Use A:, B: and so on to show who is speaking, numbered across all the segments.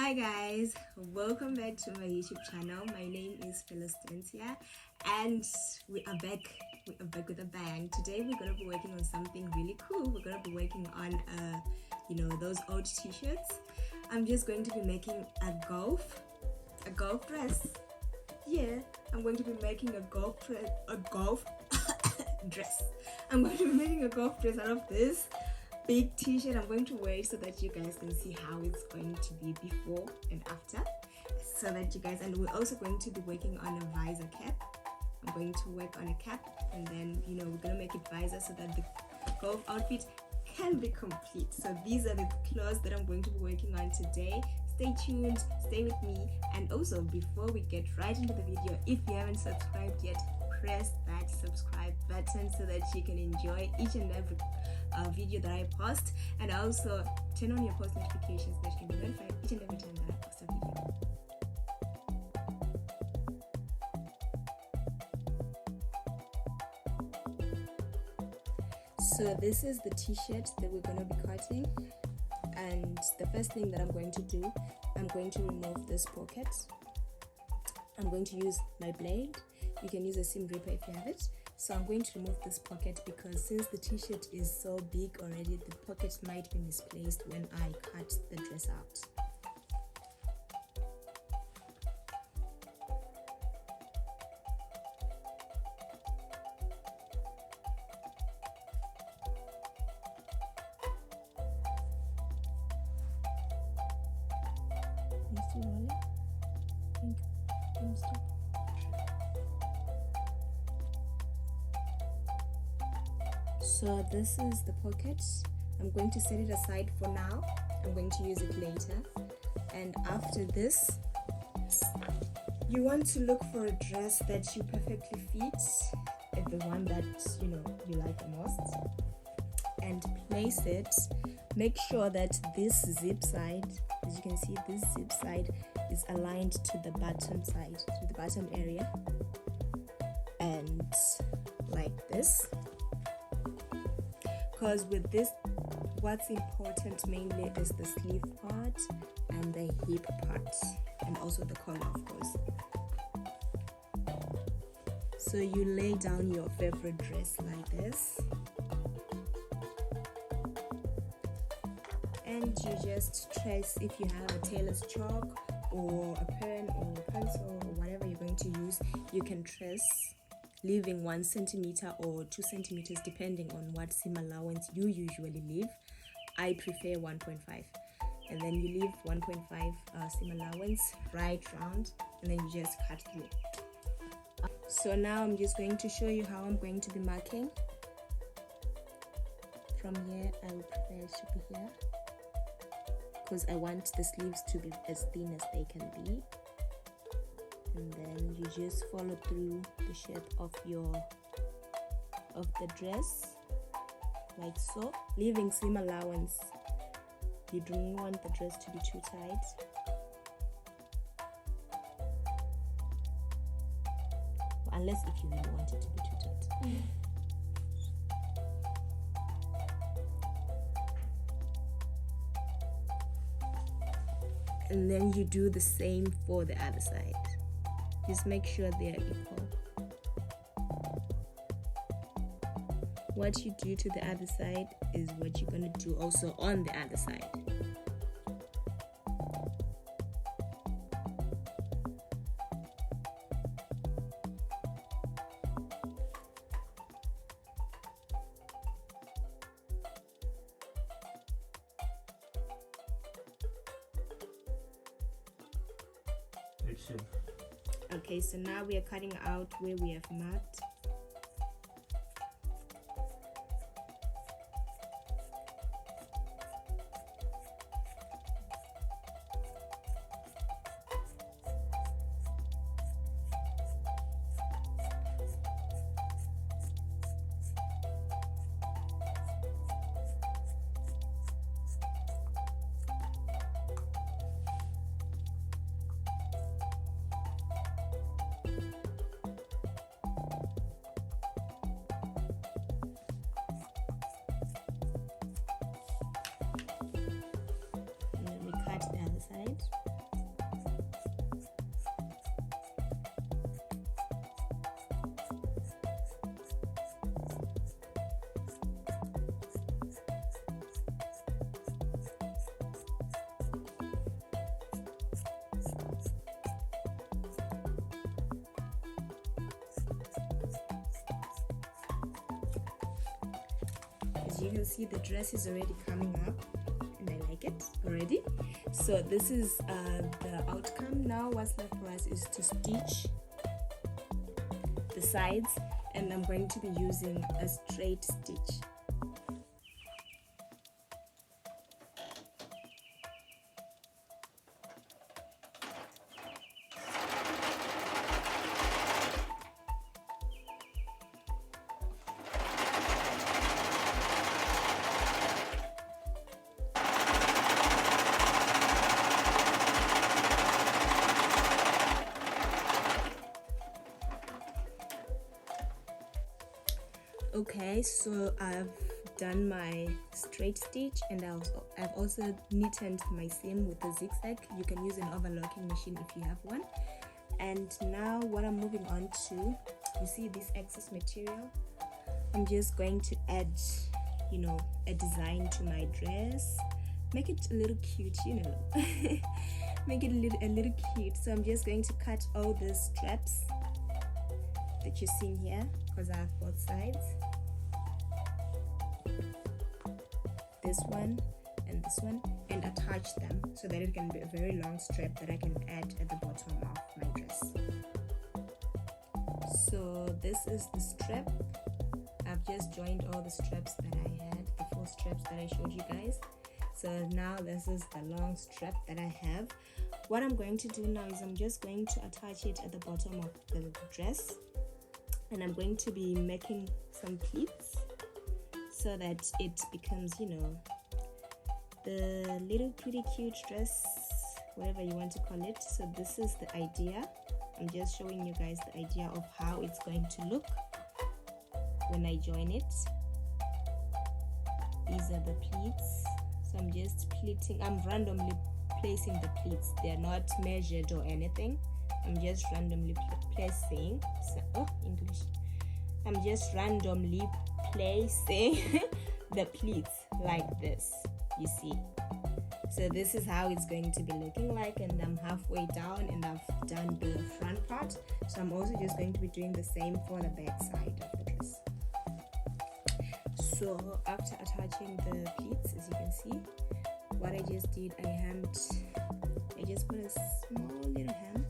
A: Hi guys, welcome back to my YouTube channel. My name is Felostencia and we are back with a bang. Today we're gonna be working on something really cool. We're gonna be working on those old t-shirts. I'm just going to be making a golf dress. Yeah, I'm going to be making a golf dress. I'm going to be making a golf dress out of this big t-shirt. I'm going to wear it so that you guys can see how it's going to be before and after, so that you guys, and we're also going to be working on a visor cap. I'm going to work on a cap, and then we're gonna make it visor so that the golf outfit can be complete. So these are the clothes that I'm going to be working on today. Stay tuned, stay with me, and also before we get right into the video, if you haven't subscribed yet, press that subscribe button so that you can enjoy each and every video that I post, and also turn on your post notifications so that you can be notified each and every time that I post a video. So this is the t-shirt that we're going to be cutting, and the first thing that I'm going to do, I'm going to remove this pocket. I'm going to use my blade. You can use a seam ripper if you have it. So I'm going to remove this pocket because since the t-shirt is so big already, the pocket might be misplaced when I cut the dress out. So this is the pocket. I'm going to set it aside for now. I'm going to use it later. And after this, you want to look for a dress that you perfectly fit, the one that you like the most, and place it. Make sure that this zip side, as you can see, this zip side is aligned to the bottom side, to the bottom area, and like this. Because with this, what's important mainly is the sleeve part and the hip part, and also the collar, of course. So you lay down your favorite dress like this, and you just trace. If you have a tailor's chalk or a pen or a pencil or whatever you're going to use, you can trace, leaving 1 centimeter or 2 centimeters depending on what seam allowance you usually leave. I prefer 1.5, and then you leave 1.5 seam allowance right round, and then you just cut through. So now I'm just going to show you how I'm going to be marking. From here, I will prefer it to be here because I want the sleeves to be as thin as they can be. And then you just follow through the shape of the dress like so, leaving seam allowance. You don't want the dress to be too tight. Unless if you really want it to be too tight. And then you do the same for the other side. Just make sure they are equal. What you do to the other side is what you're going to do also on the other side. Okay, so now we are cutting out where we have marked. side. you can see, the dress is already coming up and I like it already. So this is the outcome. Now what's left for us is to stitch the sides, and I'm going to be using a straight stitch. Okay, so I've done my straight stitch, and I've also knitted my seam with a zigzag. You can use an overlocking machine if you have one. And now what I'm moving on to, you see this excess material, I'm just going to add, you know, a design to my dress, make it a little cute, you know. Make it a little cute. So I'm just going to cut all the straps that you're seeing here, because I have both sides, this one and this one, and attach them so that it can be a very long strap that I can add at the bottom of my dress. So this is the strap. I've just joined all the straps that I had, the 4 straps that I showed you guys. So now this is the long strap that I have. What I'm going to do now is I'm just going to attach it at the bottom of the dress, and I'm going to be making some pleats so that it becomes, you know, the little pretty cute dress, whatever you want to call it. So this is the idea. I'm just showing you guys the idea of how it's going to look when I join it. These are the pleats. So I'm just pleating. I'm randomly placing the pleats. They're not measured or anything. I'm just randomly placing. English. I'm just randomly placing the pleats like this, you see. So this is how it's going to be looking like, and I'm halfway down and I've done the front part. So I'm also just going to be doing the same for the back side of the dress. So after attaching the pleats, as you can see, what I just did, I just put a small little hem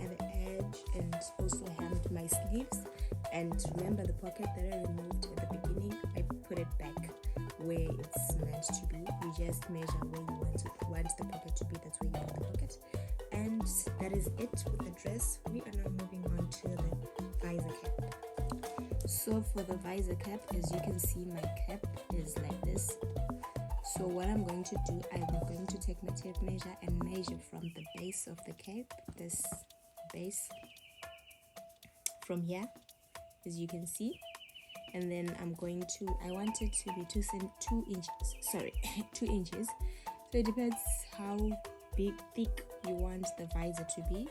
A: at the edge and also hemmed my sleeves. And remember the pocket that I removed at the beginning, I put it back where it's meant to be. You just measure where you want the pocket to be, that's where you put the pocket. And that is it with the dress. We are now moving on to the visor cap. So for the visor cap, as you can see, my cap is like this. So what I'm going to do, I'm going to take my tape measure and measure from the base of the cap, this base, from here, as you can see. And then I want it to be 2 inches. So it depends how thick you want the visor to be.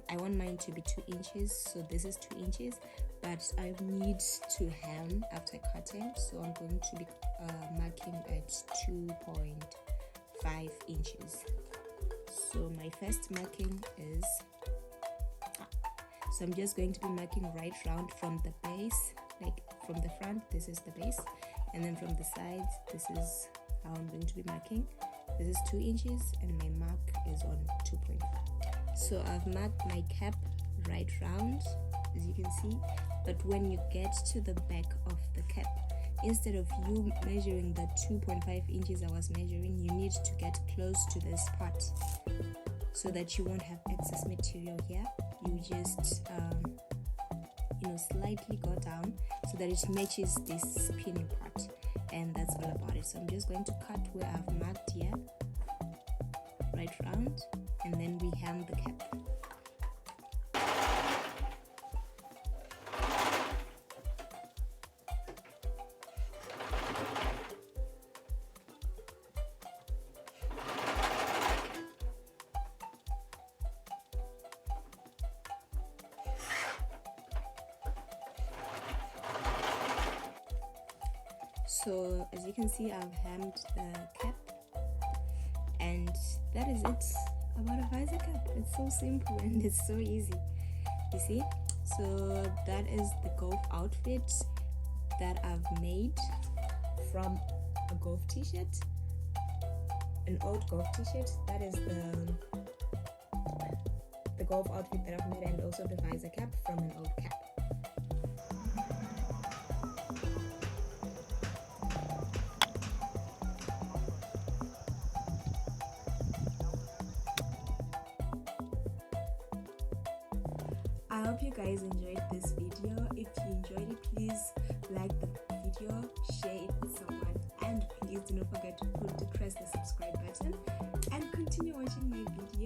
A: I want mine to be 2 inches, so this is 2 inches, but I need to hem after cutting, so I'm going to be marking at 2.5 inches. So my first marking is, so I'm just going to be marking right round from the base, like from the front, this is the base, and then from the sides, this is how I'm going to be marking. This is 2 inches and my mark is on 2.5. So I've marked my cap right round, as you can see, but when you get to the back of the cap, instead of you measuring the 2.5 inches I was measuring, you need to get close to this part so that you won't have excess material here. You just slightly go down so that it matches this pinning part, and that's all about it. So I'm just going to cut where I've marked here, right round, and then we hem the cap. So as you can see, I've hemmed the cap, and that is it about a visor cap. It's so simple and it's so easy, you see. So that is the golf outfit that I've made from a golf t-shirt, an old golf t-shirt. That is the golf outfit that I've made, and also the visor cap from an old cap. I hope you guys enjoyed this video. If you enjoyed it, please like the video, share it with someone, and please do not forget to press the subscribe button and continue watching my videos.